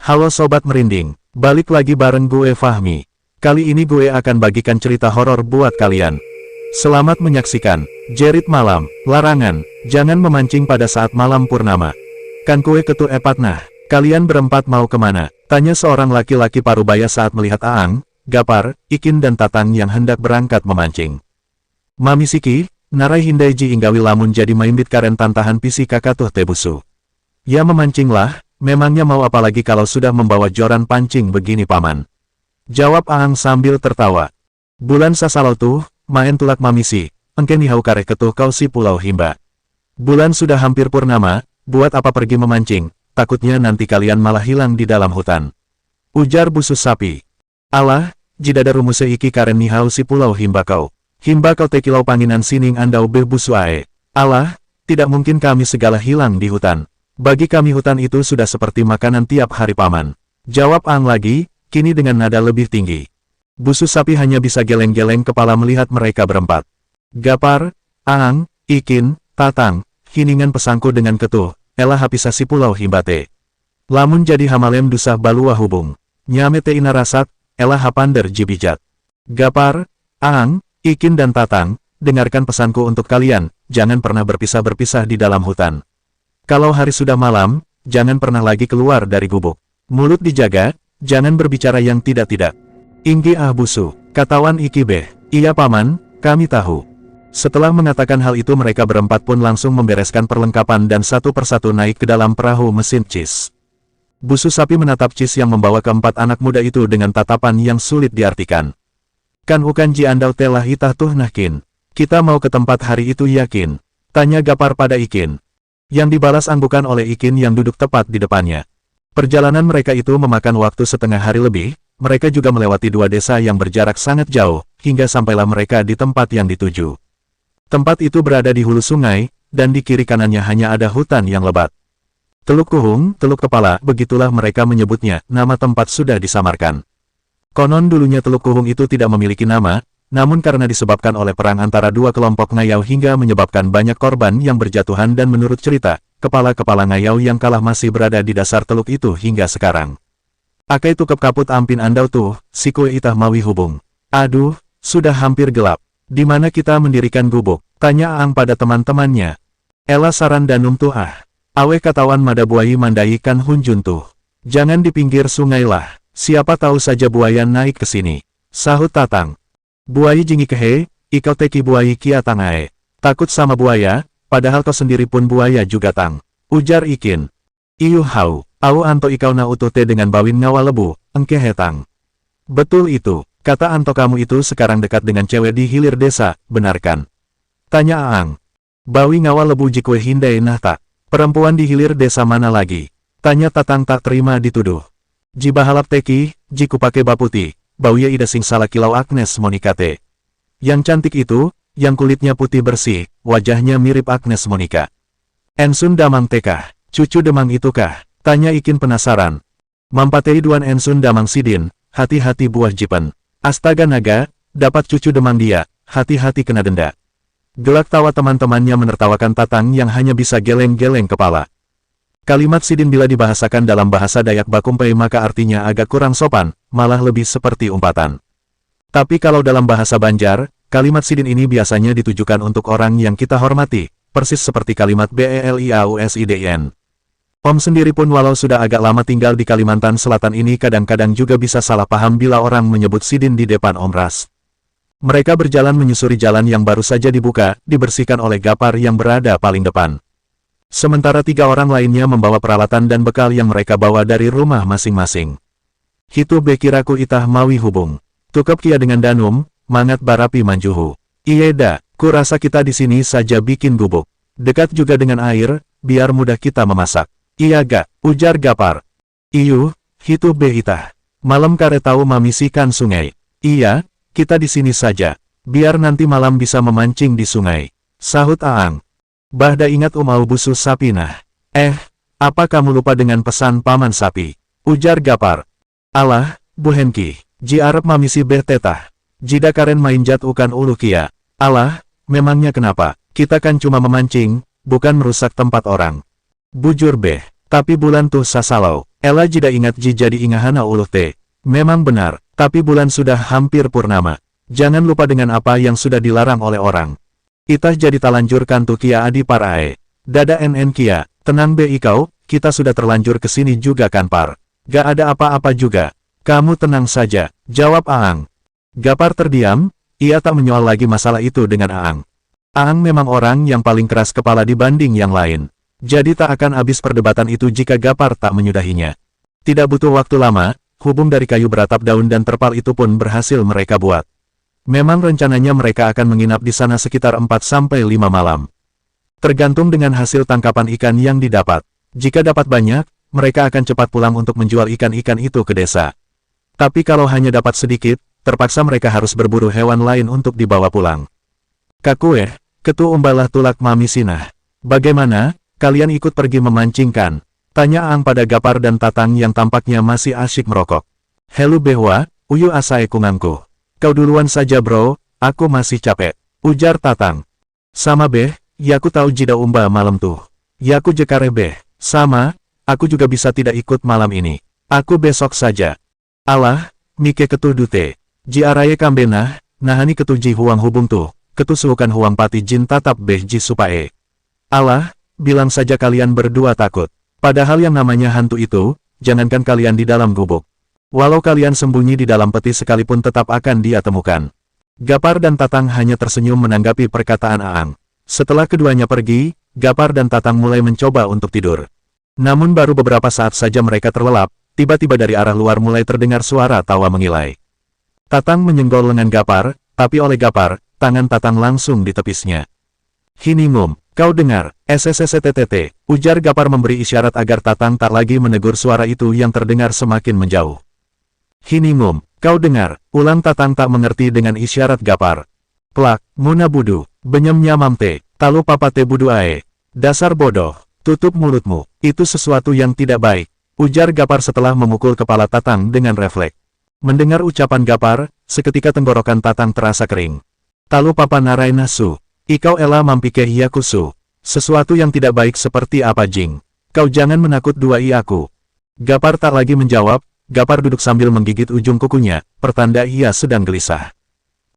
Halo Sobat Merinding, balik lagi bareng gue Fahmi. Kali ini gue akan bagikan cerita horor buat kalian. Selamat menyaksikan. Jerit malam, larangan, jangan memancing pada saat malam purnama. Kan kue ketu epat nah, kalian berempat mau kemana? Tanya seorang laki-laki parubaya saat melihat Aang, Gapar, Ikin dan Tatang yang hendak berangkat memancing. Mami Siki, narai hindaiji inggawi lamun jadi maimbit karen tantahan pisi kakatuh tebusu. Ya memancinglah. Memangnya mau apa lagi kalau sudah membawa joran pancing begini paman? Jawab Aang sambil tertawa. Bulan sasalau tuh, main tulak mamisi, engke nihau kare ketuh kau si pulau himba. Bulan sudah hampir purnama, buat apa pergi memancing, takutnya nanti kalian malah hilang di dalam hutan. Ujar Busus Sapi. Alah, jidada rumuse iki karen nihau si pulau himba kau te kilau panginan sining andau beh busu ae. Alah, tidak mungkin kami segala hilang di hutan. Bagi kami hutan itu sudah seperti makanan tiap hari paman. Jawab Aang lagi, kini dengan nada lebih tinggi. Busus Sapi hanya bisa geleng-geleng kepala melihat mereka berempat. Gapar, Aang, Ikin, Tatang, hiningan pesangku dengan ketuh, elah hapisasi pulau himbate. Lamun jadi hamalem dusah balua hubung. Nyamete ina rasat, elah hapander jibijat. Gapar, Aang, Ikin dan Tatang, dengarkan pesanku untuk kalian, jangan pernah berpisah-berpisah di dalam hutan. Kalau hari sudah malam, jangan pernah lagi keluar dari gubuk. Mulut dijaga, jangan berbicara yang tidak-tidak. Inggi busu, katawan Iki beh. Iya paman, kami tahu. Setelah mengatakan hal itu mereka berempat pun langsung membereskan perlengkapan dan satu persatu naik ke dalam perahu mesin Cis. Busus Sapi menatap Cis yang membawa keempat anak muda itu dengan tatapan yang sulit diartikan. Kan ukan ji andau telah hitah tuh nahkin. Kita mau ke tempat hari itu yakin? Tanya Gapar pada Ikin. Yang dibalas anggukan oleh Ikin yang duduk tepat di depannya. Perjalanan mereka itu memakan waktu setengah hari lebih, mereka juga melewati dua desa yang berjarak sangat jauh, hingga sampailah mereka di tempat yang dituju. Tempat itu berada di hulu sungai, dan di kiri kanannya hanya ada hutan yang lebat. Teluk Kuhung, Teluk Kepala, begitulah mereka menyebutnya, nama tempat sudah disamarkan. Konon dulunya Teluk Kuhung itu tidak memiliki nama, namun karena disebabkan oleh perang antara dua kelompok ngayau hingga menyebabkan banyak korban yang berjatuhan dan menurut cerita, kepala-kepala ngayau yang kalah masih berada di dasar teluk itu hingga sekarang. Akai tukep kaput ampin andau tuh, si kue itah mawi hubung. Aduh, sudah hampir gelap. Di mana kita mendirikan gubuk? Tanya Aang pada teman-temannya. Ela saran danum tuh awe katawan mada buayi mandai kan hunjun tuh. Jangan di pinggir sungai lah, siapa tahu saja buaya naik ke sini. Sahut Tatang. Buaya jingi kehe, ikau teki buaya kia tangae. Takut sama buaya, padahal kau sendiri pun buaya juga tang. Ujar Ikin. Iyu hau, au anto ikau na utute dengan bawin ngawa lebu, engke hetang. Betul itu, kata anto kamu itu sekarang dekat dengan cewek di hilir desa, benarkan? Tanya Aang. Bawi ngawa lebu jikwe hindai nah tak. Perempuan di hilir desa mana lagi? Tanya Tatang tak terima dituduh. Jibahalap teki, jiku pake baputi. Bauya ida sing salah kilau Agnes Monikate. Yang cantik itu, yang kulitnya putih bersih, wajahnya mirip Agnes Monika. Ensun Damang tekah, cucu Demang itukah? Tanya Ikin penasaran. Mampatei duan Ensun Damang Sidin, hati-hati buah jipen. Astaga naga, dapat cucu Demang dia, hati-hati kena denda. Gelak tawa teman-temannya menertawakan Tatang yang hanya bisa geleng-geleng kepala. Kalimat Sidin bila dibahasakan dalam bahasa Dayak Bakumpai maka artinya agak kurang sopan, malah lebih seperti umpatan. Tapi kalau dalam bahasa Banjar, kalimat Sidin ini biasanya ditujukan untuk orang yang kita hormati, persis seperti kalimat BELIAUSIDIN. Om sendiri pun walau sudah agak lama tinggal di Kalimantan Selatan ini kadang-kadang juga bisa salah paham bila orang menyebut Sidin di depan Om Ras. Mereka berjalan menyusuri jalan yang baru saja dibuka, dibersihkan oleh Gapar yang berada paling depan. Sementara tiga orang lainnya membawa peralatan dan bekal yang mereka bawa dari rumah masing-masing. Hitu bekiraku itah mawi hubung. Tukep kia dengan danum, mangat barapi manjuhu. Ieda, ku rasa kita di sini saja bikin gubuk. Dekat juga dengan air, biar mudah kita memasak. Iya gak, ujar Gapar. Iyu, hitu be itah. Malam kare tahu mamisikan sungai. Iya, kita di sini saja. Biar nanti malam bisa memancing di sungai. Sahut Aang. Bahda ingat Umau Busus Sapi nah. Apa kamu lupa dengan pesan Paman Sapi? Ujar Gapar. Alah, Bu Henki, ji arep mamisi beh tetah. Jida karen main jat ukan ulu kia. Alah, memangnya kenapa? Kita kan cuma memancing, bukan merusak tempat orang. Bujur beh, tapi bulan tuh sasalau. Ella jida ingat ji jadi ingahana uluh te. Memang benar, tapi bulan sudah hampir purnama. Jangan lupa dengan apa yang sudah dilarang oleh orang. Itah jadi talanjurkan tu kia adi parae. Dada NN kia, tenang be ikau, kita sudah terlanjur ke sini juga kan par. Gak ada apa-apa juga. Kamu tenang saja, jawab Aang. Gapar terdiam, ia tak menyoal lagi masalah itu dengan Aang. Aang memang orang yang paling keras kepala dibanding yang lain. Jadi tak akan habis perdebatan itu jika Gapar tak menyudahinya. Tidak butuh waktu lama, hubung dari kayu beratap daun dan terpal itu pun berhasil mereka buat. Memang rencananya mereka akan menginap di sana sekitar 4-5 malam. Tergantung dengan hasil tangkapan ikan yang didapat. Jika dapat banyak, mereka akan cepat pulang untuk menjual ikan-ikan itu ke desa. Tapi kalau hanya dapat sedikit, terpaksa mereka harus berburu hewan lain untuk dibawa pulang. Kakueh, ketu umbalah tulak Mami Sinah. Bagaimana, kalian ikut pergi memancing kan? Tanya Aang pada Gapar dan Tatang yang tampaknya masih asyik merokok. Helu behwa, uyu asae kungangku. Kau duluan saja bro, aku masih capek. Ujar Tatang. Sama beh, yaku tahu jida umba malam tuh. Yaku jekare beh, sama, aku juga bisa tidak ikut malam ini. Aku besok saja. Alah, mike ketu dute. Ji araye kambenah, nahani ketu ji huang hubung tuh. Ketu suhukan huang pati jin tatap beh ji supae. Alah, bilang saja kalian berdua takut. Padahal yang namanya hantu itu, jangankan kalian di dalam gubuk. Walau kalian sembunyi di dalam peti sekalipun tetap akan dia temukan. Gapar dan Tatang hanya tersenyum menanggapi perkataan Aang. Setelah keduanya pergi, Gapar dan Tatang mulai mencoba untuk tidur. Namun baru beberapa saat saja mereka terlelap, tiba-tiba dari arah luar mulai terdengar suara tawa mengilai. Tatang menyenggol lengan Gapar, tapi oleh Gapar, tangan Tatang langsung ditepisnya. Hiningum, kau dengar, SSSTTT, ujar Gapar memberi isyarat agar Tatang tak lagi menegur suara itu yang terdengar semakin menjauh. Hiningum, kau dengar, ulang Tatang tak mengerti dengan isyarat Gapar. Plak, Muna budu, benyemnya mamte, talu papate budu ae. Dasar bodoh, tutup mulutmu, itu sesuatu yang tidak baik, ujar Gapar setelah memukul kepala Tatang dengan refleks. Mendengar ucapan Gapar, seketika tenggorokan Tatang terasa kering. Talu papa narai nasu, ikau ela mampike hiyakusu. Sesuatu yang tidak baik seperti apa jing? Kau jangan menakut duai aku. Gapar tak lagi menjawab. Gapar duduk sambil menggigit ujung kukunya, pertanda ia sedang gelisah.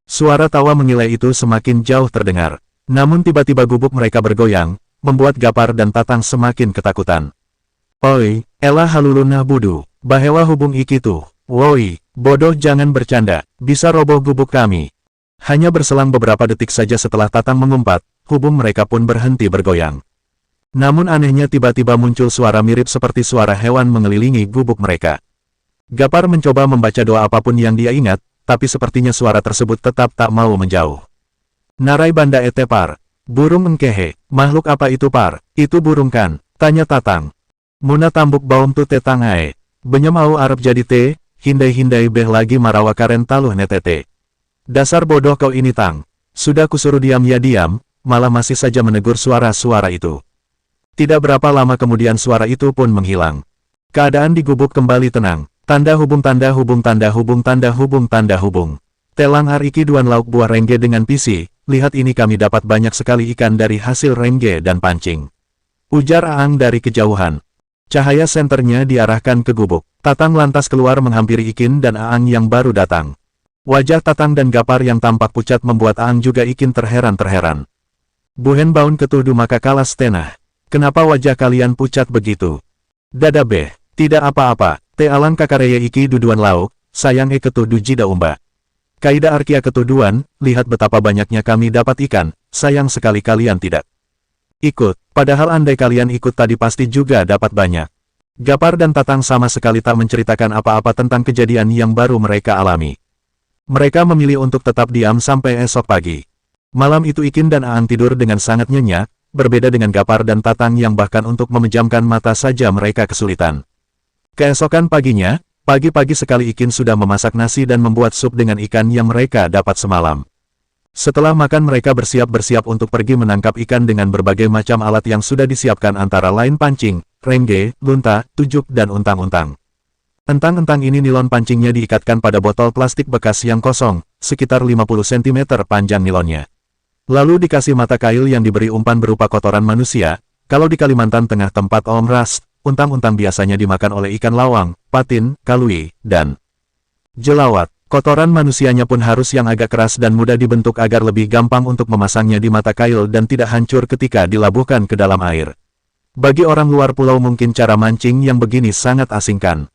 Suara tawa mengilai itu semakin jauh terdengar. Namun tiba-tiba gubuk mereka bergoyang, membuat Gapar dan Tatang semakin ketakutan. Oi, elah haluluna budu, bahewa hubung ikitu. Woi, bodoh jangan bercanda, bisa roboh gubuk kami. Hanya berselang beberapa detik saja setelah Tatang mengumpat, hubung mereka pun berhenti bergoyang. Namun anehnya tiba-tiba muncul suara mirip seperti suara hewan mengelilingi gubuk mereka. Gapar mencoba membaca doa apapun yang dia ingat, tapi sepertinya suara tersebut tetap tak mau menjauh. Narai banda ete par. Burung engkehe, makhluk apa itu par? Itu burung kan? Tanya Tatang. Muna tambuk baum tu tetang ae. Benyem au arep jadi te, hindai-hindai beh lagi marawa karen taluh netete. Dasar bodoh kau ini Tang. Sudah kusuruh diam ya diam, malah masih saja menegur suara-suara itu. Tidak berapa lama kemudian suara itu pun menghilang. Keadaan di gubuk kembali tenang. Tanda hubung tanda hubung tanda hubung tanda hubung tanda hubung. Telang hariki duan lauk buah rengge dengan pisi, lihat ini kami dapat banyak sekali ikan dari hasil rengge dan pancing. Ujar Aang dari kejauhan. Cahaya senternya diarahkan ke gubuk. Tatang lantas keluar menghampiri Ikin dan Aang yang baru datang. Wajah Tatang dan Gapar yang tampak pucat membuat Aang juga Ikin terheran-terheran. Buhen baun ketudu maka kalas tenah. Kenapa wajah kalian pucat begitu? Dada beh, tidak apa-apa. Te alang kakareye iki duduan lauk, sayang ketudu jida umba. Kaida arkia ketuduan, lihat betapa banyaknya kami dapat ikan, sayang sekali kalian tidak ikut, padahal andai kalian ikut tadi pasti juga dapat banyak. Gapar dan Tatang sama sekali tak menceritakan apa-apa tentang kejadian yang baru mereka alami. Mereka memilih untuk tetap diam sampai esok pagi. Malam itu Ikin dan Aang tidur dengan sangat nyenyak, berbeda dengan Gapar dan Tatang yang bahkan untuk memejamkan mata saja mereka kesulitan. Keesokan paginya, pagi-pagi sekali Ikin sudah memasak nasi dan membuat sup dengan ikan yang mereka dapat semalam. Setelah makan mereka bersiap-bersiap untuk pergi menangkap ikan dengan berbagai macam alat yang sudah disiapkan antara lain pancing, rengge, lunta, tujuk dan untang-untang. Entang-entang ini nilon pancingnya diikatkan pada botol plastik bekas yang kosong, sekitar 50 cm panjang nilonnya. Lalu dikasih mata kail yang diberi umpan berupa kotoran manusia. Kalau di Kalimantan Tengah tempat Om Ras, untang-untang biasanya dimakan oleh ikan lawang, patin, kalui, dan jelawat. Kotoran manusianya pun harus yang agak keras dan mudah dibentuk agar lebih gampang untuk memasangnya di mata kail dan tidak hancur ketika dilabuhkan ke dalam air. Bagi orang luar pulau mungkin cara mancing yang begini sangat asingkan.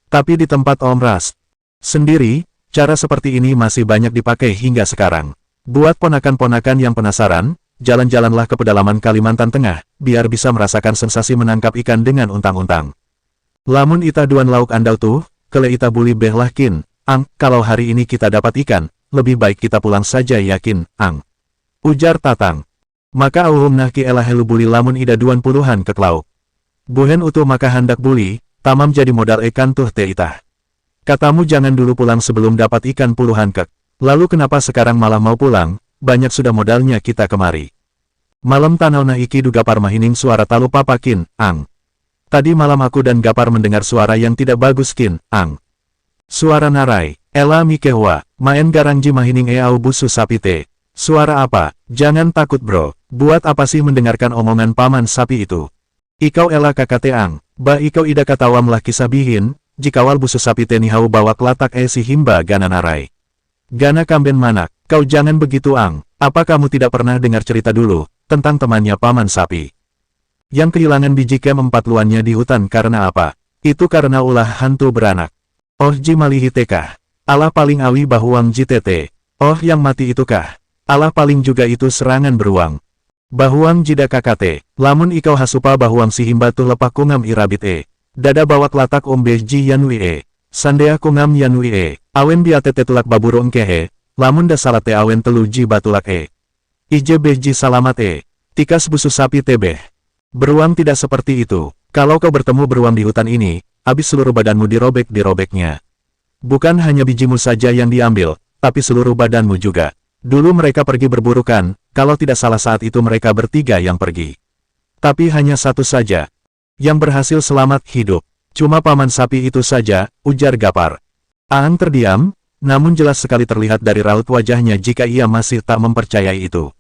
Tapi di tempat Om Ras sendiri, cara seperti ini masih banyak dipakai hingga sekarang. Buat ponakan-ponakan yang penasaran, jalan-jalanlah ke pedalaman Kalimantan Tengah, biar bisa merasakan sensasi menangkap ikan dengan untang-untang. Lamun ita duan lauk andau tuh, kele ita buli behlah kin. Ang, kalau hari ini kita dapat ikan, lebih baik kita pulang saja yakin, Ang. Ujar Tatang. Maka auhum nah ki elah helu buli lamun ida 20-an ke lauk. Buhen utuh maka hendak buli, tamam jadi modal ikan tuh te itah. Katamu jangan dulu pulang sebelum dapat ikan puluhan kek. Lalu kenapa sekarang malah mau pulang, banyak sudah modalnya kita kemari. Malam tanau nah iki du Gapar mahining suara talu papakin, Ang. Tadi malam aku dan Gapar mendengar suara yang tidak bagus kin, Ang. Suara narai, ela mikehwa, maen garangji mahining eau busu sapite. Suara apa? Jangan takut bro, buat apa sih mendengarkan omongan paman sapi itu? Ikau ela kakate Ang, bah ikau ida katawam lah kisabihin, jikawal busu sapite nihau bawa kelatak si himba gana narai. Gana kamben manak, kau jangan begitu Ang, apa kamu tidak pernah dengar cerita dulu, tentang temannya paman sapi? Yang kehilangan biji kem 4 luannya di hutan karena apa? Itu karena ulah hantu beranak. Oh ji malihi tekah, Allah paling awi bahuang jitete. Oh yang mati itu kah? Allah paling juga itu serangan beruang. Bahuang jida kakate, lamun ikau hasupa bahuang si himba tuh lepak kungam irabit Dada bawak latak ombe ji yanui Sandea kungam yanui awen biatete tulak baburung kehe, lamun da salate awen telu ji batulak Ije beji salamat tikas busu sapi tebeh. Beruang tidak seperti itu, kalau kau bertemu beruang di hutan ini, habis seluruh badanmu dirobeknya. Bukan hanya bijimu saja yang diambil, tapi seluruh badanmu juga. Dulu mereka pergi berburukan, kalau tidak salah saat itu mereka bertiga yang pergi. Tapi hanya satu saja yang berhasil selamat hidup. Cuma paman sapi itu saja, ujar Gapar. Aang terdiam, namun jelas sekali terlihat dari raut wajahnya jika ia masih tak mempercayai itu.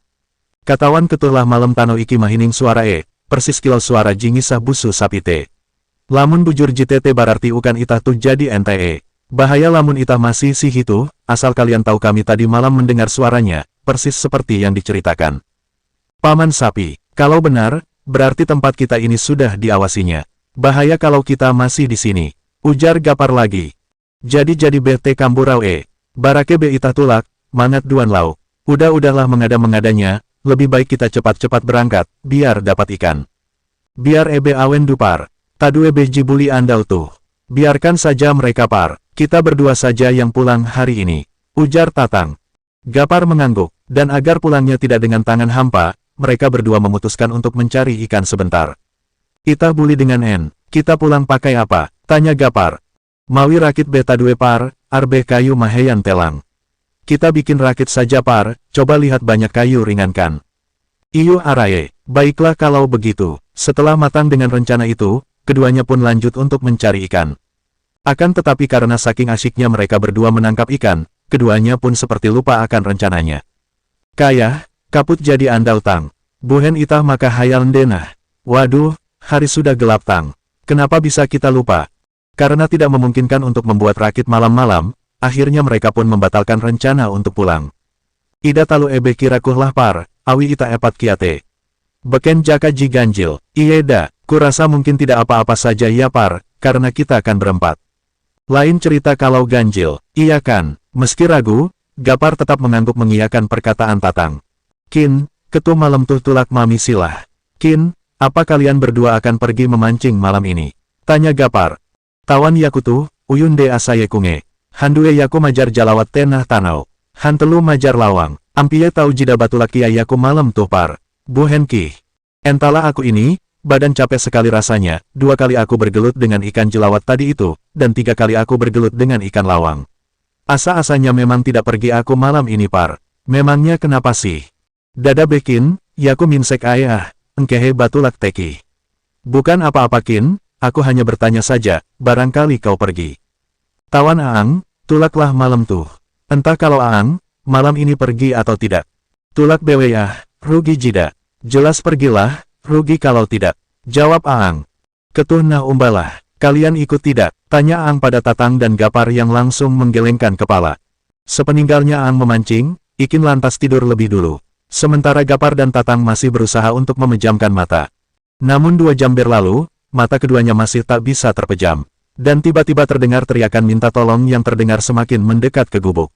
Katawan ketulah malam tano iki mahining suara persis kilau suara jingisah busu sapite. Lamun bujur jitete berarti ukan itah tuh jadi ente. Bahaya lamun itah masih sih itu, asal kalian tahu kami tadi malam mendengar suaranya, persis seperti yang diceritakan. Paman sapi, kalau benar, berarti tempat kita ini sudah diawasinya. Bahaya kalau kita masih di sini, ujar Gapar lagi. Jadi bete kamburau barake be itah tulak, mangat duan lau. Udahlah mengada-mengadanya, lebih baik kita cepat-cepat berangkat, biar dapat ikan. Biar ebe awen dupar. Tadu ebe jibuli andau tuh. Biarkan saja mereka par, kita berdua saja yang pulang hari ini, ujar Tatang. Gapar mengangguk, dan agar pulangnya tidak dengan tangan hampa, mereka berdua memutuskan untuk mencari ikan sebentar. Itah buli dengan kita pulang pakai apa? Tanya Gapar. Mawi rakit beta due par, arbe kayu maheyan telang. Kita bikin rakit saja par, coba lihat banyak kayu ringankan. Iyo araye, baiklah kalau begitu. Setelah matang dengan rencana itu, keduanya pun lanjut untuk mencari ikan. Akan tetapi karena saking asyiknya mereka berdua menangkap ikan, keduanya pun seperti lupa akan rencananya. Kayah, kaput jadi andau tang. Buhen itah maka hayal denah. Waduh, hari sudah gelap tang. Kenapa bisa kita lupa? Karena tidak memungkinkan untuk membuat rakit malam-malam, akhirnya mereka pun membatalkan rencana untuk pulang. Ida talu ebe kirakuhlah par, awi ita epat kiate. Beken jaka ji ganjil, ieda, kurasa mungkin tidak apa-apa saja ya par, karena kita akan berempat. Lain cerita kalau ganjil, iya kan, meski ragu, Gapar tetap mengangguk mengiyakan perkataan Tatang. Kin, ketu malam tuh tulak mami silah. Kin, apa kalian berdua akan pergi memancing malam ini? Tanya Gapar. Tawan yakutu, uyun de asaye kunge. Handue yaku majar jalawat tenah tanau. Hantelu majar lawang, ampie tau jida batulak kia yaku malam tuh par. Buhen kih. Entahlah aku ini, badan capek sekali rasanya, 2 kali aku bergelut dengan ikan jelawat tadi itu, dan 3 kali aku bergelut dengan ikan lawang. Asa-asanya memang tidak pergi aku malam ini par. Memangnya kenapa sih? Dada bekin, yaku minsek ayah, engkehe batulak teki. Bukan apa-apa kin, aku hanya bertanya saja, barangkali kau pergi. Tawan Aang, tulaklah malam tuh. Entah kalau Aang, malam ini pergi atau tidak. Tulak beweyah, rugi jida. Jelas pergilah, rugi kalau tidak. Jawab Aang. Ketuh nah umbalah, kalian ikut tidak? Tanya Aang pada Tatang dan Gapar yang langsung menggelengkan kepala. Sepeninggalnya Aang memancing, Ikin lantas tidur lebih dulu. Sementara Gapar dan Tatang masih berusaha untuk memejamkan mata. Namun 2 jam berlalu, mata keduanya masih tak bisa terpejam. Dan tiba-tiba terdengar teriakan minta tolong yang terdengar semakin mendekat ke gubuk.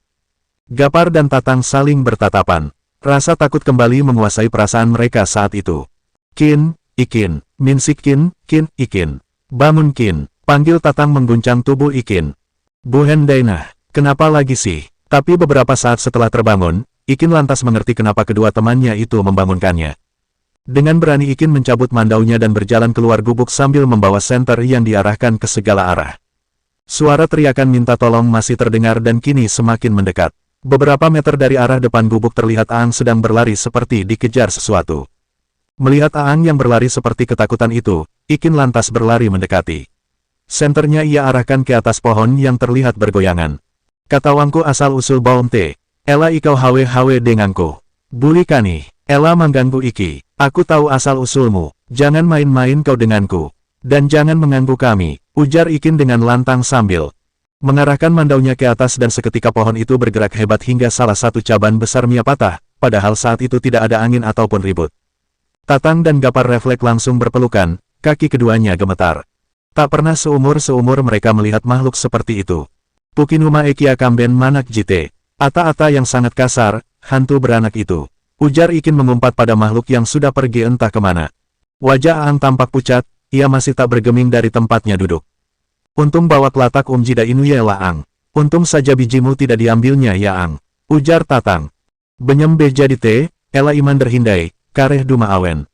Gapar dan Tatang saling bertatapan. Rasa takut kembali menguasai perasaan mereka saat itu. Kin, Ikin, Minsik Kin, Ikin. Bangun Kin, panggil Tatang mengguncang tubuh Ikin. Bu Hendainah, kenapa lagi sih? Tapi beberapa saat setelah terbangun, Ikin lantas mengerti kenapa kedua temannya itu membangunkannya. Dengan berani Ikin mencabut mandaunya dan berjalan keluar gubuk sambil membawa senter yang diarahkan ke segala arah. Suara teriakan minta tolong masih terdengar dan kini semakin mendekat. Beberapa meter dari arah depan gubuk terlihat Aang sedang berlari seperti dikejar sesuatu. Melihat Aang yang berlari seperti ketakutan itu, Ikin lantas berlari mendekati. Senternya ia arahkan ke atas pohon yang terlihat bergoyangan. Kata Wangku asal-usul Baum Te, Ela ikau hawe denganku. Buli kani, Ela mengganggu Iki. Aku tahu asal-usulmu, jangan main-main kau denganku. Dan jangan mengganggu kami, ujar Ikin dengan lantang sambil mengarahkan mandaunya ke atas dan seketika pohon itu bergerak hebat hingga salah satu cabang besar Mia patah, padahal saat itu tidak ada angin ataupun ribut. Tatang dan Gapar refleks langsung berpelukan, kaki keduanya gemetar. Tak pernah seumur mereka melihat makhluk seperti itu. Pukinuma Ekia Kamben Manak Jite. Ata-ata yang sangat kasar, hantu beranak itu. Ujar Ikin mengumpat pada makhluk yang sudah pergi entah kemana. Wajah Aang tampak pucat, ia masih tak bergeming dari tempatnya duduk. Untung bawa kelatak Jida Inuye lah Aang. Untung saja bijimu tidak diambilnya ya Aang. Ujar Tatang. Benyem jadi te, Ela iman derhindai, kareh duma awen.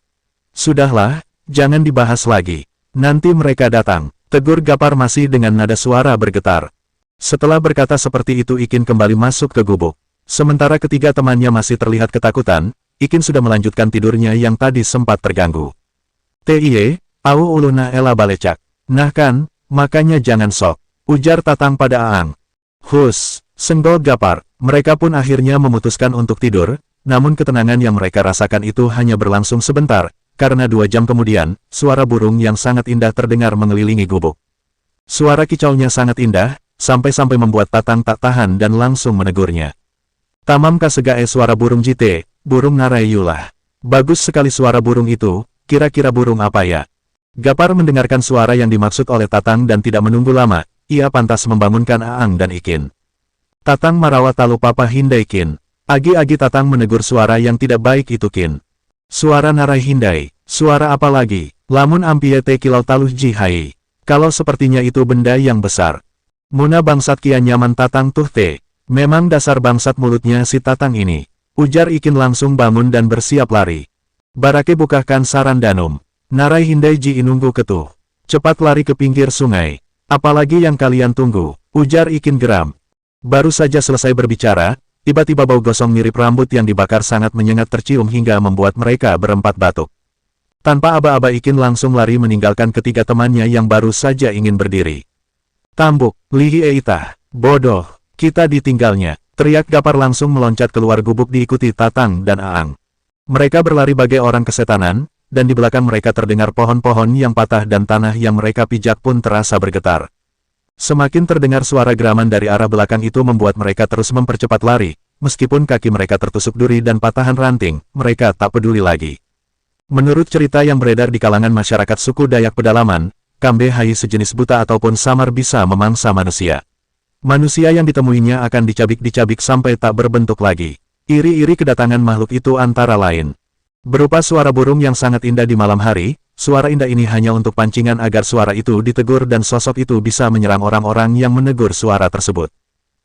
Sudahlah, jangan dibahas lagi. Nanti mereka datang. Tegur Gapar masih dengan nada suara bergetar. Setelah berkata seperti itu Ikin kembali masuk ke gubuk. Sementara ketiga temannya masih terlihat ketakutan, Ikin sudah melanjutkan tidurnya yang tadi sempat terganggu. Tiye, au uluna Ela balecak. Nah kan, makanya jangan sok, ujar Tatang pada Aang. Hus, senggol Gapar, mereka pun akhirnya memutuskan untuk tidur, namun ketenangan yang mereka rasakan itu hanya berlangsung sebentar, karena 2 jam kemudian, suara burung yang sangat indah terdengar mengelilingi gubuk. Suara kicaunya sangat indah, sampai-sampai membuat Tatang tak tahan dan langsung menegurnya. Tamam kasegae suara burung jite, burung narayulah. Bagus sekali suara burung itu, kira-kira burung apa ya? Gapar mendengarkan suara yang dimaksud oleh Tatang dan tidak menunggu lama, ia pantas membangunkan Aang dan Ikin. Tatang marawat talu papa hindai Kin. Agi-agi Tatang menegur suara yang tidak baik itu Kin. Suara narai hindai, suara apa lagi? Lamun ampie te kilau taluh jihai. Kalau sepertinya itu benda yang besar. Muna bangsat kian nyaman Tatang tuh te. Memang dasar bangsat mulutnya si Tatang ini. Ujar Ikin langsung bangun dan bersiap lari. Barake bukakan saran danum. Narai hindai ji inunggu ketuh. Cepat lari ke pinggir sungai. Apalagi yang kalian tunggu, ujar Ikin geram. Baru saja selesai berbicara, tiba-tiba bau gosong mirip rambut yang dibakar sangat menyengat tercium hingga membuat mereka berempat batuk. Tanpa aba-aba Ikin langsung lari meninggalkan ketiga temannya yang baru saja ingin berdiri. Tambuk, Lihi Eita, bodoh, kita ditinggalnya, teriak Gapar langsung meloncat keluar gubuk diikuti Tatang dan Aang. Mereka berlari bagai orang kesetanan, dan di belakang mereka terdengar pohon-pohon yang patah dan tanah yang mereka pijak pun terasa bergetar. Semakin terdengar suara geraman dari arah belakang itu membuat mereka terus mempercepat lari, meskipun kaki mereka tertusuk duri dan patahan ranting, mereka tak peduli lagi. Menurut cerita yang beredar di kalangan masyarakat suku Dayak pedalaman, Kambe Hai sejenis buta ataupun samar bisa memangsa manusia. Manusia yang ditemuinya akan dicabik-dicabik sampai tak berbentuk lagi. Iri-iri kedatangan makhluk itu antara lain berupa suara burung yang sangat indah di malam hari. Suara indah ini hanya untuk pancingan agar suara itu ditegur dan sosok itu bisa menyerang orang-orang yang menegur suara tersebut.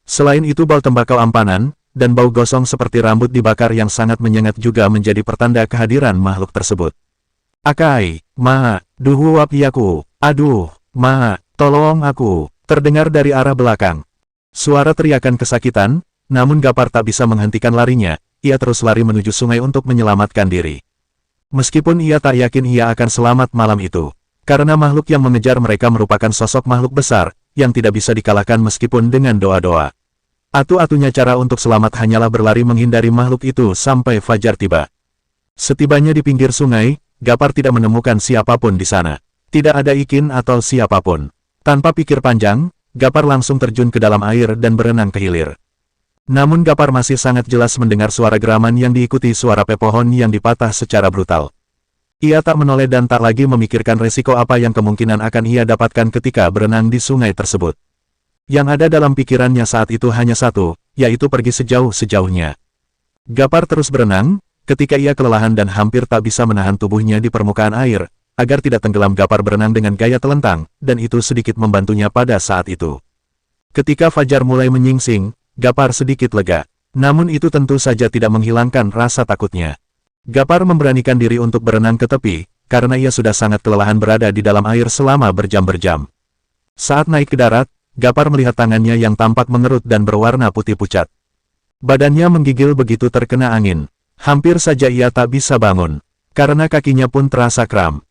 Selain itu bau tembakau ampanan, dan bau gosong seperti rambut dibakar yang sangat menyengat juga menjadi pertanda kehadiran makhluk tersebut. Akai, ma, duhuwap yaku, aduh, ma, tolong aku, terdengar dari arah belakang. Suara teriakan kesakitan, namun Gapar tak bisa menghentikan larinya. Ia terus lari menuju sungai untuk menyelamatkan diri. Meskipun ia tak yakin ia akan selamat malam itu, karena makhluk yang mengejar mereka merupakan sosok makhluk besar, yang tidak bisa dikalahkan meskipun dengan doa-doa. Atu-atunya cara untuk selamat hanyalah berlari menghindari makhluk itu sampai fajar tiba. Setibanya di pinggir sungai, Gapar tidak menemukan siapapun di sana. Tidak ada Ikin atau siapapun. Tanpa pikir panjang, Gapar langsung terjun ke dalam air dan berenang ke hilir. Namun Gapar masih sangat jelas mendengar suara geraman yang diikuti suara pepohon yang dipatah secara brutal. Ia tak menoleh dan tak lagi memikirkan resiko apa yang kemungkinan akan ia dapatkan ketika berenang di sungai tersebut. Yang ada dalam pikirannya saat itu hanya satu, yaitu pergi sejauh-sejauhnya. Gapar terus berenang, ketika ia kelelahan dan hampir tak bisa menahan tubuhnya di permukaan air. Agar tidak tenggelam, Gapar berenang dengan gaya telentang, dan itu sedikit membantunya pada saat itu. Ketika fajar mulai menyingsing, Gapar sedikit lega. Namun itu tentu saja tidak menghilangkan rasa takutnya. Gapar memberanikan diri untuk berenang ke tepi, karena ia sudah sangat kelelahan berada di dalam air selama berjam-berjam. Saat naik ke darat, Gapar melihat tangannya yang tampak mengerut dan berwarna putih pucat. Badannya menggigil begitu terkena angin. Hampir saja ia tak bisa bangun, karena kakinya pun terasa kram.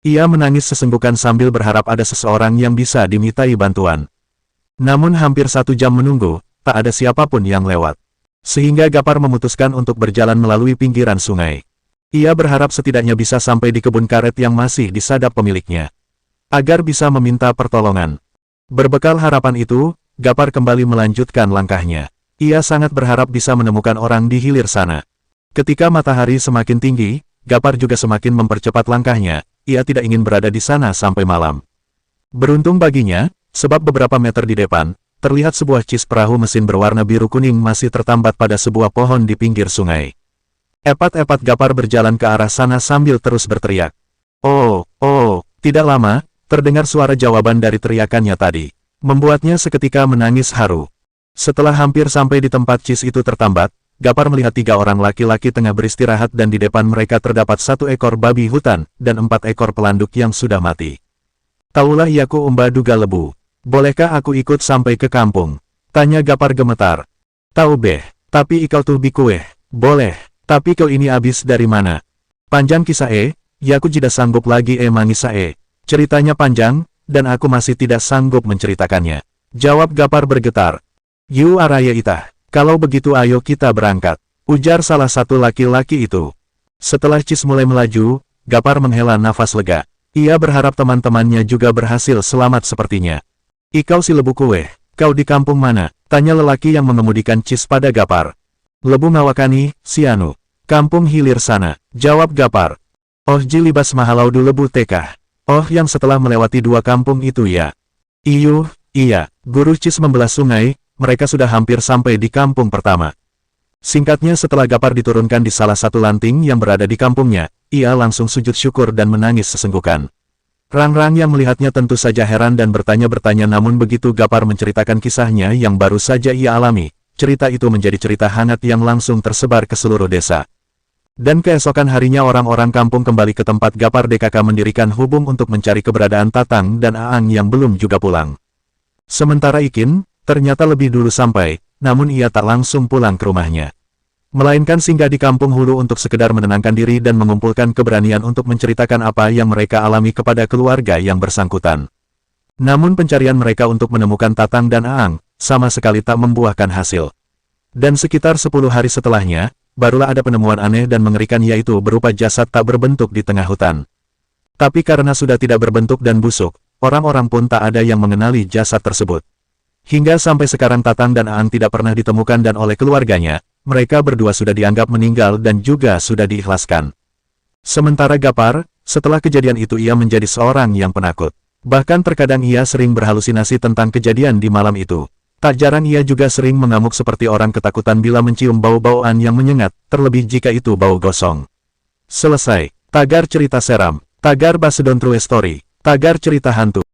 Ia menangis sesenggukan sambil berharap ada seseorang yang bisa dimintai bantuan. Namun hampir 1 jam menunggu, tak ada siapapun yang lewat. Sehingga Gapar memutuskan untuk berjalan melalui pinggiran sungai. Ia berharap setidaknya bisa sampai di kebun karet yang masih disadap pemiliknya, agar bisa meminta pertolongan. Berbekal harapan itu, Gapar kembali melanjutkan langkahnya. Ia sangat berharap bisa menemukan orang di hilir sana. Ketika matahari semakin tinggi, Gapar juga semakin mempercepat langkahnya. Ia tidak ingin berada di sana sampai malam. Beruntung baginya, sebab beberapa meter di depan, terlihat sebuah cis perahu mesin berwarna biru kuning masih tertambat pada sebuah pohon di pinggir sungai. Epat-epat Gapar berjalan ke arah sana sambil terus berteriak. Oh, tidak lama, terdengar suara jawaban dari teriakannya tadi. Membuatnya seketika menangis haru. Setelah hampir sampai di tempat cis itu tertambat, Gapar melihat 3 orang laki-laki tengah beristirahat dan di depan mereka terdapat 1 ekor babi hutan dan 4 ekor pelanduk yang sudah mati. Taulah Yaku Umba Duga Lebu. Bolehkah aku ikut sampai ke kampung? Tanya Gapar gemetar. Tahu beh, tapi ikau tuh bikueh. Boleh, tapi kau ini abis dari mana? Panjang kisah Yaku tidak sanggup lagi mangisa Ceritanya panjang, dan aku masih tidak sanggup menceritakannya. Jawab Gapar bergetar. Yu araya itah. Kalau begitu ayo kita berangkat, ujar salah satu laki-laki itu. Setelah cis mulai melaju, Gapar menghela nafas lega. Ia berharap teman-temannya juga berhasil selamat sepertinya. Ikau si lebu kue, kau di kampung mana? Tanya lelaki yang mengemudikan cis pada Gapar. Lebu Ngawakani, Sianu. Kampung hilir sana, jawab Gapar. Oh jilibas mahalaudu lebu tekah. Oh yang setelah melewati 2 kampung itu ya. Iya, guru cis membelah sungai. Mereka sudah hampir sampai di kampung pertama. Singkatnya setelah Gapar diturunkan di salah satu lanting yang berada di kampungnya, ia langsung sujud syukur dan menangis sesenggukan. Rang-Rang yang melihatnya tentu saja heran dan bertanya-bertanya, namun begitu Gapar menceritakan kisahnya yang baru saja ia alami, cerita itu menjadi cerita hangat yang langsung tersebar ke seluruh desa. Dan keesokan harinya orang-orang kampung kembali ke tempat Gapar DKK mendirikan hubung untuk mencari keberadaan Tatang dan Aang yang belum juga pulang. Sementara Ikin ternyata lebih dulu sampai, namun ia tak langsung pulang ke rumahnya. Melainkan singgah di kampung hulu untuk sekedar menenangkan diri dan mengumpulkan keberanian untuk menceritakan apa yang mereka alami kepada keluarga yang bersangkutan. Namun pencarian mereka untuk menemukan Tatang dan Aang, sama sekali tak membuahkan hasil. Dan sekitar 10 hari setelahnya, barulah ada penemuan aneh dan mengerikan, yaitu berupa jasad tak berbentuk di tengah hutan. Tapi karena sudah tidak berbentuk dan busuk, orang-orang pun tak ada yang mengenali jasad tersebut. Hingga sampai sekarang Tatang dan Aang tidak pernah ditemukan dan oleh keluarganya, mereka berdua sudah dianggap meninggal dan juga sudah diikhlaskan. Sementara Gapar, setelah kejadian itu ia menjadi seorang yang penakut. Bahkan terkadang ia sering berhalusinasi tentang kejadian di malam itu. Tak jarang ia juga sering mengamuk seperti orang ketakutan bila mencium bau-bauan yang menyengat, terlebih jika itu bau gosong. Selesai. Tagar cerita seram. Tagar Basedon True Story. Tagar cerita hantu.